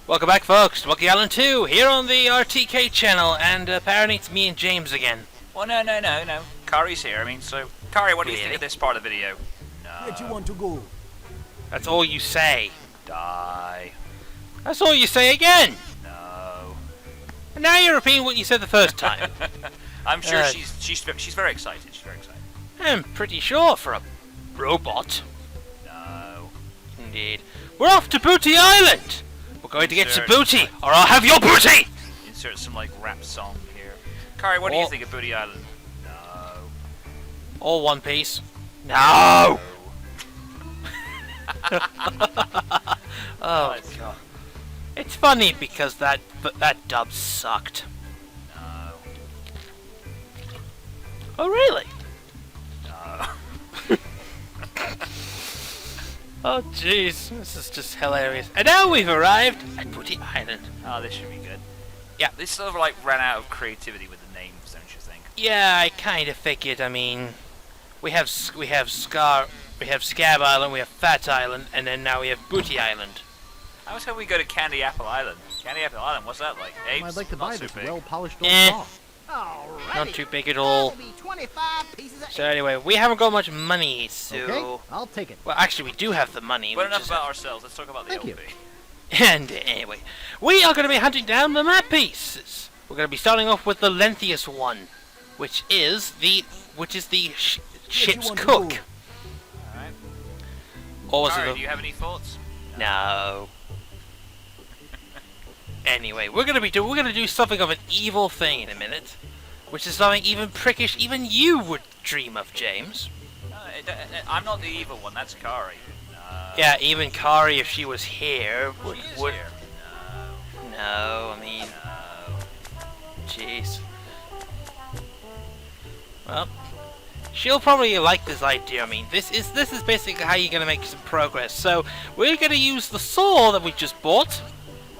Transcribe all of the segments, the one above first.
Welcome back, folks, to Monkey Island 2, here on the RTK channel, and apparently it's me and James again. Well, no. Kari's here, Kari, what do you think of this part of the video? No. Where do you want to go? That's all you say. Die. That's all you say again! No. And now you're repeating what you said the first time. I'm sure she's very excited. She's very excited. I'm pretty sure for a robot. No. Indeed. We're off to Booty Island! We're going to get some booty, or I'll have your booty! Insert some, rap song here. Kari, what do you think of Booty Island? No. All one piece. No! Oh, God. It's funny because that dub sucked. No. Oh, really? No. Oh, jeez. This is just hilarious. And now we've arrived at Booty Island. Oh, this should be good. Yeah. They sort of, ran out of creativity with the names, don't you think? Yeah, I kind of figured. I mean, we have Scab Island, we have Fat Island, and then now we have Booty Island. I was hoping we go to Candy Apple Island. Candy Apple Island, what's that like? Apes? I'd like to buy this well-polished old car. Not too big at all. So anyway, we haven't got much money, so... Okay, I'll take it. Well, actually, we do have the money. But enough about ourselves, let's talk about the LP. And anyway, we are going to be hunting down the map pieces. We're going to be starting off with the lengthiest one, which is the ship's cook. Alright. Or was Kari, it do you have any thoughts? No. Anyway, we're gonna do something of an evil thing in a minute, which is something even prickish even you would dream of, James. I'm not the evil one. That's Kari. No. Yeah, even Kari, if she was here, would. Here. No. No, I mean, No. jeez. Well, she'll probably like this idea. I mean, this is basically how you're gonna make some progress. So we're gonna use the saw that we just bought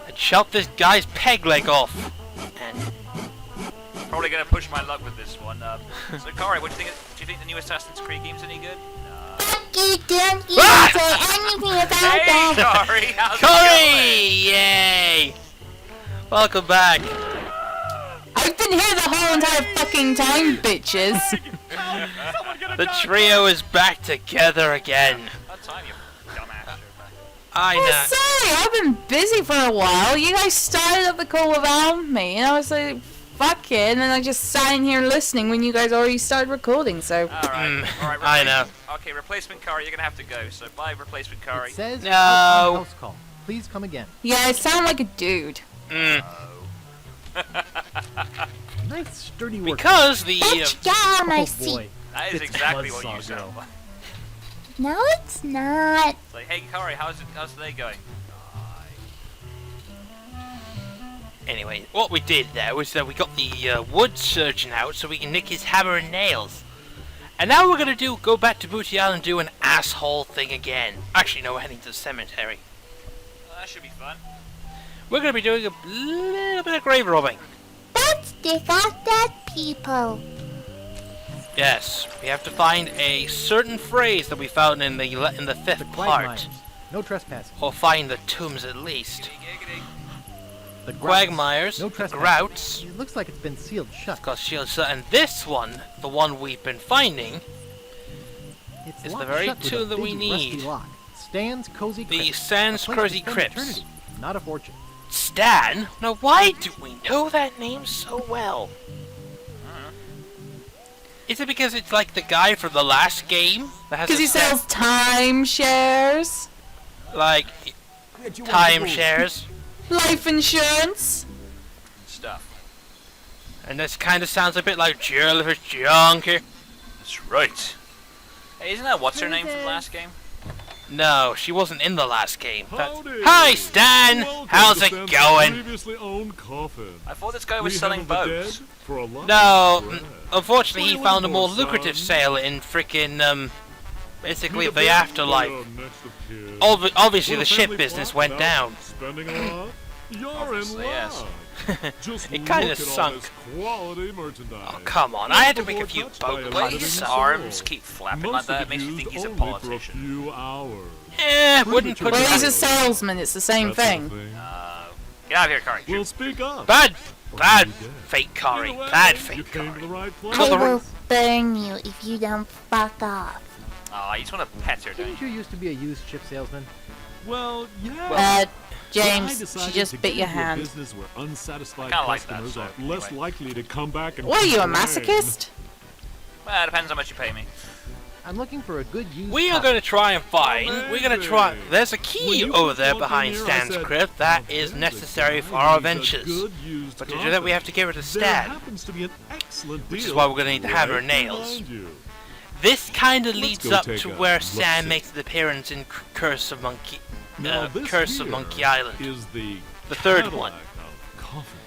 and chop this guy's peg leg off. And Probably gonna push my luck with this one. So Kari, what do you think? Do you think the new Assassin's Creed game's any good? No. You don't even say anything about Hey, that. Kari, how's Kari! Yay! Welcome back. I've been here the whole entire fucking time, bitches. The trio is back together again. About time, you dumbass. I I'm know. sorry, I've been busy for a while. You guys started up the call without me, and I was like, fuck it, and then I just sat in here listening when you guys already started recording, so... Alright, I know. Okay, replacement Kari, you're gonna have to go, so bye, replacement Kari. It says No. house call. Please come again. Yeah, I sound like a dude. Nice sturdy work. Because the Bitch, get out of my Oh seat. boy. That is It's exactly what you Buzzsaw sound Girl. like. No, it's not. It's like, hey Kari, how's today going? anyway, what we did there was that we got the wood surgeon out so we can nick his hammer and nails. And now we're gonna go back to Booty Island and do an asshole thing again. Actually, no, we're heading to the cemetery. Well, that should be fun. We're gonna be doing a little bit of grave robbing. Let's dig out dead people. Yes, we have to find a certain phrase that we found in the fifth The part, Quagmires. No trespassing. or find the tombs at least. Giggity. The Quagmires, No the trespassing. Grouts, It looks like it's been sealed shut. got shields, and this one, the one we've been finding, It's is the locked very shut with tool a that we big, rusty need. Lock. Stan's Cozy The Crypt. Sans A place Crazy to spend Crypts. eternity, not a fortune. Stan? Now why do we know that name so well? Is it because it's like the guy from the last game? Because he sells timeshares, like timeshares, life insurance. Stuff. and this kind of sounds a bit like Jellyfish Junkie. That's right. Hey, isn't that what's her name from the last game? No, she wasn't in the last game. Howdy. Hi, Stan. Welcome How's to it Stan's going? Previously owned coffin. I thought this guy was We selling have the dead boats. for a lot No, of bread. unfortunately, What he do you found a want more for, lucrative son? sale in frickin' basically Need a the bed afterlife. for your next of kin. Obviously, Want the a ship family business plot went without down. Spending a lot? You're Obviously, in yes. luck. Just It look kinda at all sunk. this quality merchandise. Oh, come on. I had to make a few Touched by boat a The way living plates. his soul. arms keep flapping like Most that of makes it me think used he's a only politician. For a few hours. Wouldn't put Well, it he's a past. salesman. It's the same That's the thing. thing. Get out of here, Kari. Well, speak up. Bad, bad you did. fake Kari. Get away. Bad You fake came to Kari. the right place. Call the I will burn you if you don't fuck off. Aw, you just want to pet her, don't Didn't you? you used to be a used chip salesman? Well, yeah. Uh, But I James, decided she just to bit get your into a hand. business where unsatisfied Kinda like that, customers so, are less anyway. likely to come back and What are you, a complain. masochist? Well, it depends how much you pay me. I'm looking for a good used We are coffin. going to try and find. We're going to try. baby. There's a When key you over first there walked in behind here, I Stan's said, crypt that "Oh, is there's a necessary guy for our who needs a adventures. good used But to do coffin. that, we have to get rid of There Stan. happens to be an excellent Which is deal why we're gonna need the hammer and right nails. behind you. This kind of Let's leads go up take to a where look-see. Stan makes an appearance in Curse of Now, this Curse of here Monkey Island. is the third Cadillac one. of coffins.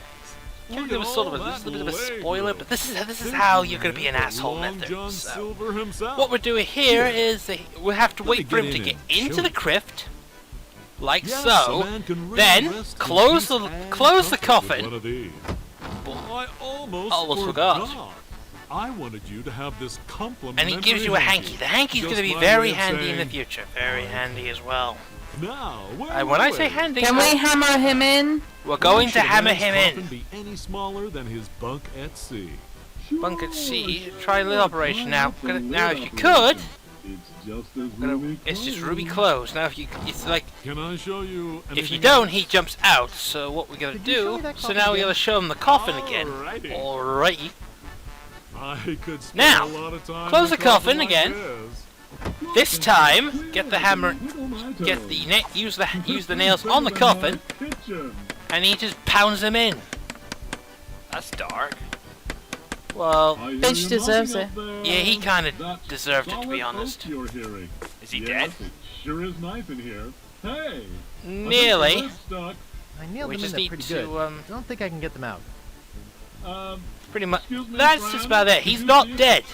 Kind Look of at a sort of all a, this is a that bit of a Lego. spoiler, but this is This how is you're gonna be an the asshole, Long Nether. John So, Silver himself. what we're doing here is we have to Let me wait for him get to in get and into show the you. crypt, like Yes, a so. man can really Then rest in close peace the and close the comfort with coffin. one of these. I almost Almost forgot. I wanted you to have this complimentary And he gives you a hanky. The hanky's Just going to be my very way of handy in the saying, future. Very handy as well. Now, where And when are I say we? handy, Can we hammer him in? we're going Should to a hammer man's him coffin in. be any smaller than his bunk at sea? Bunk at sea. Try a little operation now. Now, if you could, it's just ruby closed. Now, if you, it's like Can I show you? if you anything don't, else? he jumps out. So what we're gonna Did you show do? me that So coffin now we again? gotta show him the coffin again. Alrighty. Alrighty. I could spend Now, a lot of time close in the a coffin like again. this. This time, get the hammer, get the use the nails on the coffin, and he just pounds them in. That's dark. Well, Bitch deserves it. yeah, he kind of deserved it, to be honest. Is he dead? It sure is nice in here. Hey, Nearly. I nailed We them in just there need pretty to, good. I don't think I can get them out. Pretty much. That's just about it. He's not dead.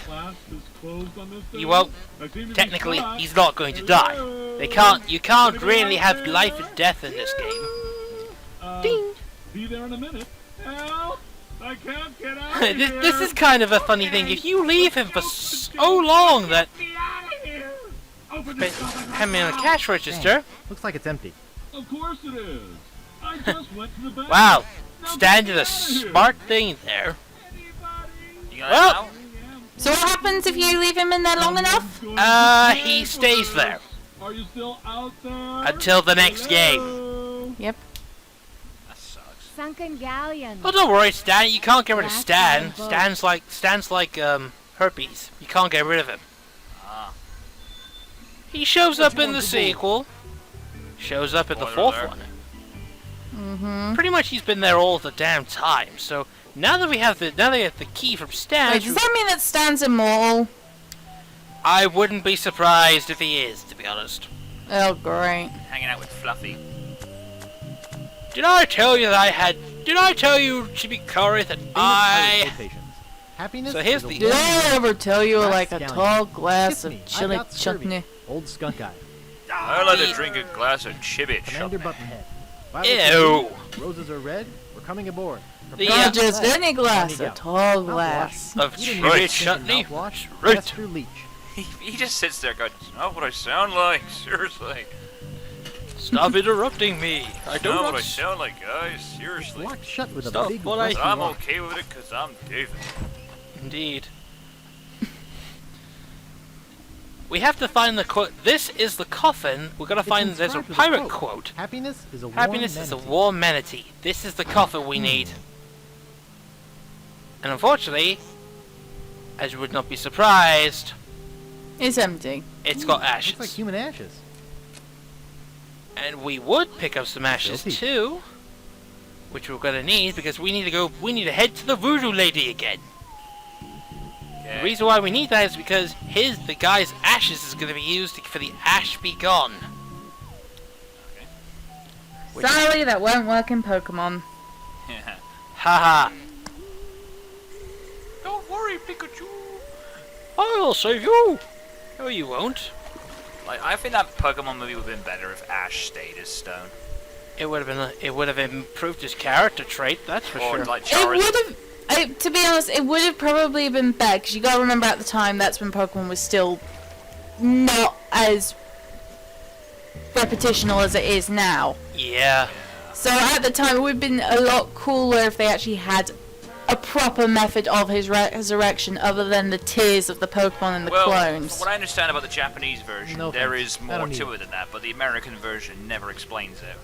He won't. Technically, he's not going to die. They can't. You can't really have life and death in this game. Ding. Be there in a minute. Help! I can't get out of This is kind of a funny thing. If you leave him for so long that him in a cash register. Looks like it's empty. Of course it is. I just went to the bathroom. Wow, Stan did a smart thing there. You gonna Well- now? So what happens if you leave him in there long enough? He stays there Are you still out there? until the next game. Hello? Yep. That sucks. Sunken galleon. Oh, don't worry, Stan. You can't get rid of Last Stan. time vote. Stan's like herpes. You can't get rid of him. Ah. He shows up in the sequel. Shows up in the Spoiler fourth alert. one. Mm-hmm. Pretty much, he's been there all the damn time. So now that we have the key from Stan, Wait, does that mean that Stan's immortal? I wouldn't be surprised if he is, to be honest. Oh, great. Hanging out with Fluffy. Did I tell you that I had? Did I tell you, Chibi Kari, that Famous I? pirate quotations. Happiness So here's is a the- Did warm I ever tell you Glass like a scallion. tall glass Kiss of me, I chili got scurvy. chutney? Old skunk eye. I like to drink a glass of chibit. Commander Shut Buttonhead. Violets are Ew. blue, roses are red. We're coming aboard. The, Not just any glass, Johnny a Depp. tall Mouthwash. glass. Of You didn't chili use chutney. mouthwash. Right. Esther Leach. He just sits there going, "It's not what I sound like, seriously. Stop interrupting me. I It's don't not what I want. sound like, guys, seriously. Locked shut with a Stop big what I- rusty I'm lock. okay with it because I'm David. Indeed. We have to find the quote. This is the coffin. We're gonna It's find. There's a inscribed with pirate quote. Happiness is a Happiness warm is a manatee. warm manatee. This is the coffin we need. And unfortunately, as you would not be surprised, It's empty. it's got Looks like ashes. human ashes. And we would pick up some ashes Filthy. too, which we're gonna need because we need to go. We need to head to the voodoo lady again. The Okay. reason why we need that is because the guy's ashes is gonna be used for the ash be gone. Which- Sorry, that won't work in Pokemon. Haha. Don't worry, Pikachu. I'll save you. No, you won't. Like, I think that Pokemon movie would have been better if Ash stayed as Stone. It would have been. It would have improved his character trait. That's for Or sure. like It would Charizard. have. To be honest, it would have probably been better because you gotta remember at the time that's when Pokemon was still not as repetitional as it is now. Yeah. So at the time, it would have been a lot cooler if they actually had a proper method of his resurrection other than the tears of the Pokemon and the Well, clones. from what I understand about the Japanese version, No there thanks. is I more don't need to it. it than that, but the American version never explains it.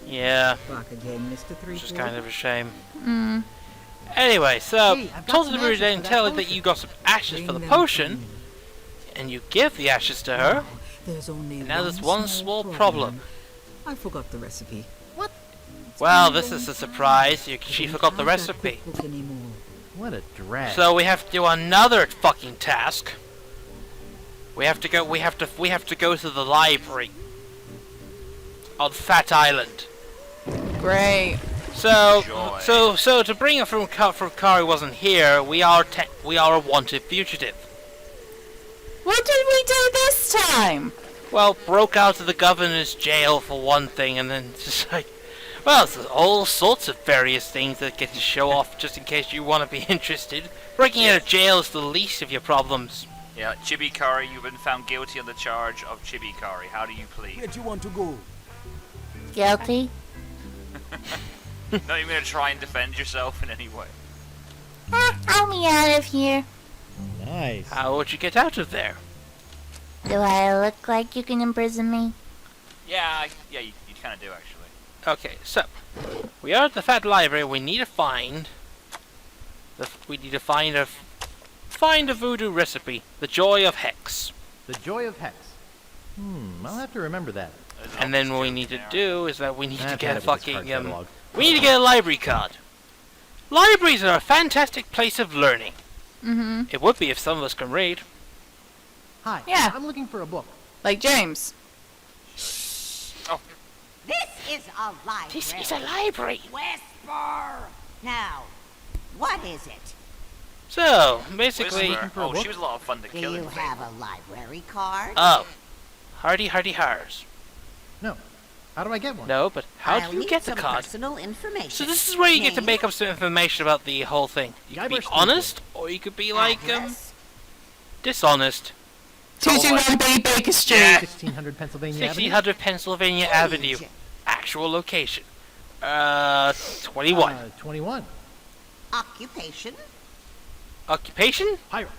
Yeah, Back again, Mr. which is 3-4. kind of a shame. Mm. Anyway, so Hey, I've got told some the Voodoo ashes for that tell her that potion. you got some ashes for the Bring them potion, to me. and you give the ashes to her. There's only Now there's one small problem. I forgot the recipe. Well, this is a surprise. She forgot the recipe. What a drag. So we have to do another fucking task. We have to go to the library on Fat Island. Great. So Joy. so to bring it from Kari wasn't here. We are a wanted fugitive. What did we do this time? Well, broke out of the governor's jail for one thing, and then just like, well, there's all sorts of various things that get to show off just in case you want to be interested. Breaking out of jail is the least of your problems. Yeah, Chibikari, you've been found guilty on the charge of Chibikari. How do you plead? Where do you want to go? Guilty. Not even gonna try and defend yourself in any way. I'll be out of here. Nice. How would you get out of there? Do I look like you can imprison me? Yeah, you kind of do actually. Okay, so we are at the Fat Library. We need to find a voodoo recipe. The Joy of Hex. The Joy of Hex. I'll have to remember that. There's And then obvious what we joke need to there. do is that we need to I've get had a it with this fucking card catalog. we need to get a library card. Libraries are a fantastic place of learning. Mm-hmm. It would be if some of us can read. Hi. Yeah. I'm looking for a book. Like James. This is a library. This is a library. Whisper. Now, what is it? So basically, Whisper. for a Oh, book? she was a lot of fun to Do kill you in have Fable. a library card? oh, hardy hars. No. How do I get one? No, but how I'll do you need get the some card? personal information. So this is where you get to Name, make up some information about the whole thing. You could be Guybrush honest, or you could be like address, dishonest. 221 B Baker Street. Yeah. 1600 Pennsylvania Avenue. 1600 Pennsylvania Avenue. age, Actual location. 21. 21. occupation, Occupation? Pirate.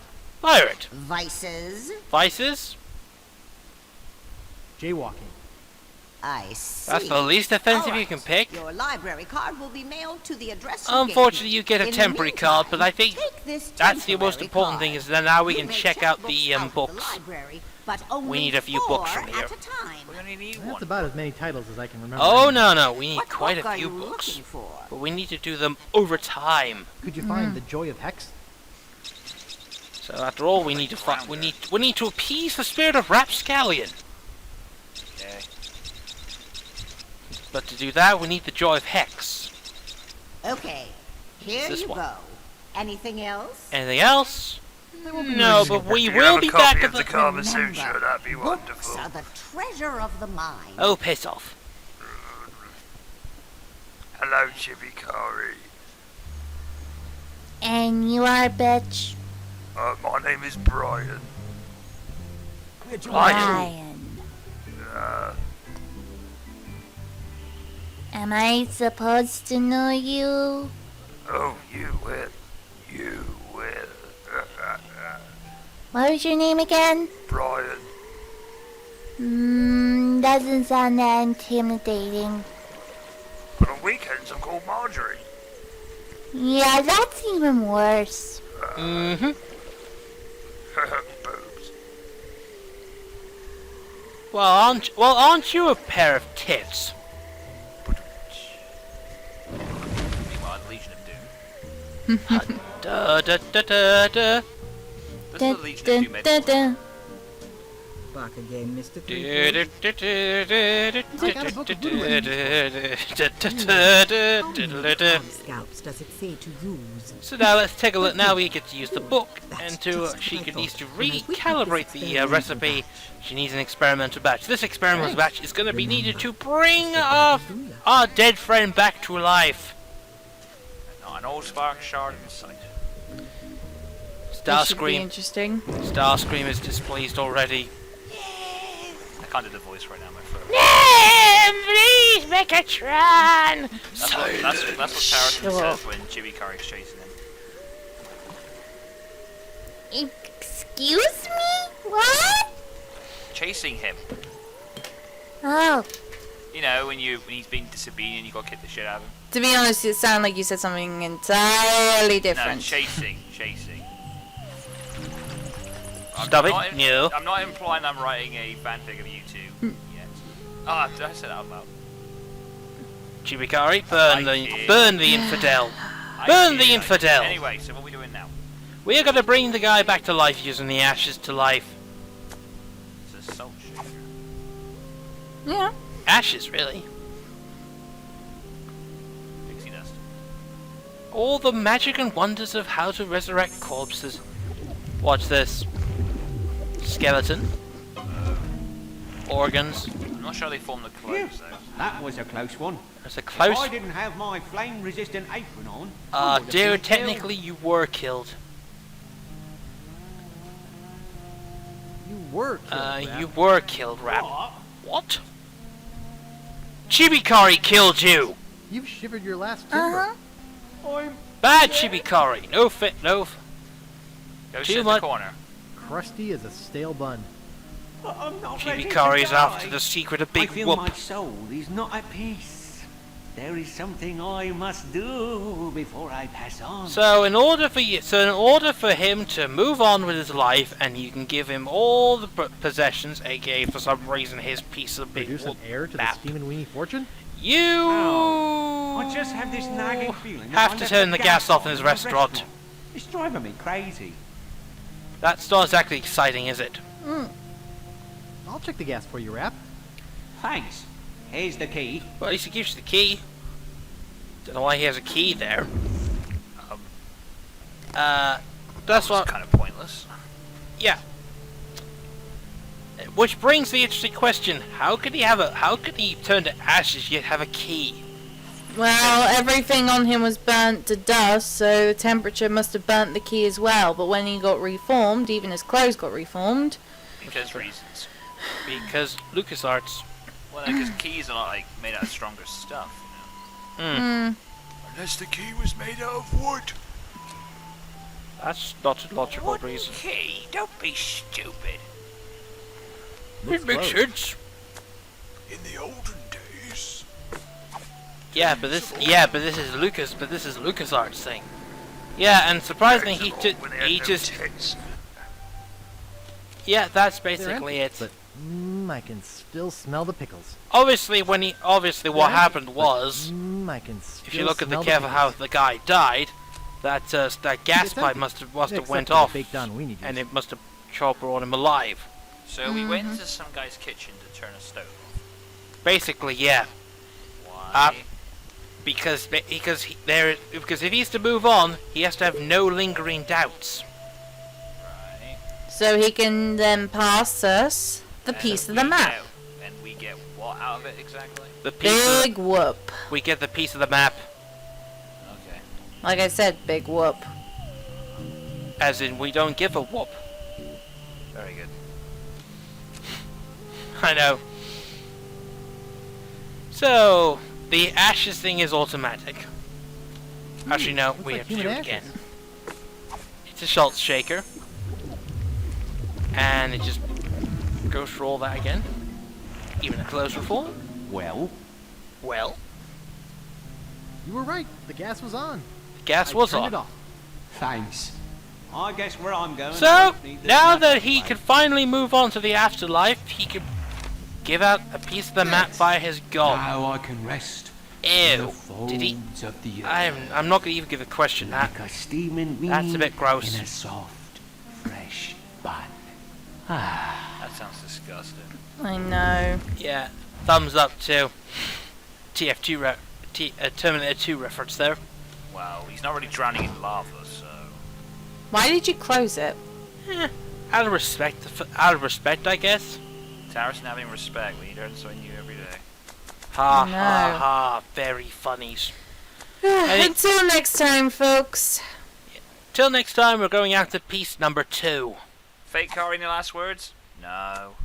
Pirate. vices. Vices? Jaywalking. I see. That's the least offensive All you can right. pick. Your library card will be mailed to the address you Unfortunately, gave me. you get a In the temporary card, but I think take this that's the most temporary important thing card. is that now we You can may check out the out of books. library, but only need a few 4 books from here. at a time. We only need That's one. about as many titles as I can remember. Oh, no, we need What quite book a are few you books. looking for? But we need to do them over time. Could you find the Joy of Hex? So after all, we need to we need to appease the spirit of Rapscallion. Okay. But to do that, we need the Joy of Hex. Okay, here This you one. go. Anything else? Anything else? They won't be No, releasing but that. we will be back at the... conversation. Remember, That'd be Books are the treasure of the mind. Oh, piss off. Hello, Chibikari. And you are a bitch. My name is Brian. Where do you Brian. Am I supposed to know you? Oh, you will. You will. What was your name again? Brian. Doesn't sound that intimidating. But on weekends, I'm called Marjorie. Yeah, that's even worse. Mm-hmm. Boobs. Well, aren't you a pair of tits? Meanwhile, Legion of Doom. Da da da da da. This is the Legion of Doom edition. Back again, Mr. Da 3-4. da da da da da I got a book of voodoo Scalps does it say to use? So now let's take a look. Now we get to use the book, and she needs to recalibrate the recipe. She needs an experimental batch. This experimental batch is going to be needed to bring our dead friend back to life. Not an old spark shard in sight. This should be Starscream. interesting. Starscream is displeased already. I can't do the voice right now, my friend. He's Megatron! That's what Tarosan Shut up. says when Chibikari's chasing him. Excuse me? What? Chasing him. Oh, You know, when he's being disobedient, you gotta kick the shit out of him. To be honest, it sounded like you said something entirely No, different. chasing. Stop it, not no. I'm not implying I'm writing a fanfic of you two yet. Ah, did I say that out loud? Chibikari, I burn the infidel. I Burn the did. infidel. Anyway, so what are we doing now? We are gonna bring the guy back to life using the ashes to life. It's a salt shaker. Yeah. Ashes, really. Pixie dust. All the magic and wonders of how to resurrect corpses. Watch this. Skeleton. Organs. I'm not sure they form the clothes though. That was a close one. There's a If close. I didn't have my flame-resistant apron on, I would have Dude, been technically you were killed. You were killed, Rap. You were killed, Rap. What? Chibikari killed you! You've shivered your last timber. I'm Bad Chibikari! No fit, no. Go Too sit in the much- corner. Crusty as a stale bun. I'm not ready to Chibikari's die. after the secret of I Big feel Whoop. my soul is not at peace. There is something I must do before I pass on. So in order for him to move on with his life, and you can give him all the possessions, aka for some reason his piece of Big Produce an Whoop heir to the map, Steam and Weenie fortune? you I just have this nagging feeling that have I to left turn the gas off in his the restaurant. It's driving me crazy. That's not exactly exciting, is it? I'll check the gas for you, Rap. Thanks. Here's the key. Well, at least he gives you the key. Don't know why he has a key there. That's what. kind of pointless. Yeah. Which brings the interesting question: How could he turn to ashes yet have a key? Well, everything on him was burnt to dust, so the temperature must have burnt the key as well. But when he got reformed, even his clothes got reformed. Because reasons. Because LucasArts. Well, because keys are not like made out of stronger stuff. You know? Hmm. Unless the key was made out of wood. That's not a logical What reason. key? Don't be stupid. It makes sense. In the olden days. Yeah, but this is LucasArts thing. Yeah, and surprisingly he just yeah, that's They're basically empty, it. But I can still smell the pickles. Obviously what happened was, I can still if you look at the smell careful how pickles. the guy died, that gas It's pipe empty. must have Except went for the off, baked on weenie juice. and it must have brought him alive. So we went into some guy's kitchen to turn a stove off. Basically, yeah. Why? Because if he's to move on, he has to have no lingering doubts. Right. So he can then pass us the piece of the map. And we get what out of it exactly? The piece Big whoop. we get the piece of the map, Okay. Like I said, big whoop. as in we don't give a whoop. Very good. I know. So the ashes thing is automatic. Actually, no, looks we like have to do human it again. ashes. It's a salt shaker, and it just goes through all that again. Even a closer form. Well, Well, You were right. The gas was on. the gas I was turned on. it off. thanks. I guess where I'm going. I So don't need this now map that he anyway. can finally move on to the afterlife, he can give out a piece of the map via his god. Now I can rest. in the Ew. Did he? folds of the I'm not gonna even give a question that. like a steaming weenie That's a bit gross. in a soft, fresh bun. That sounds disgusting. I know. Yeah, thumbs up to TF2 Terminator 2 reference there. Wow, he's not really drowning in lava, so. Why did you close it? Out of respect, I guess. Tarosan having respect, we learn something new every day. Ha No. ha ha! Very funnies. Any- Until next time, folks. Till next time, we're going out to piece number 2. Fake Kari, any last words? No.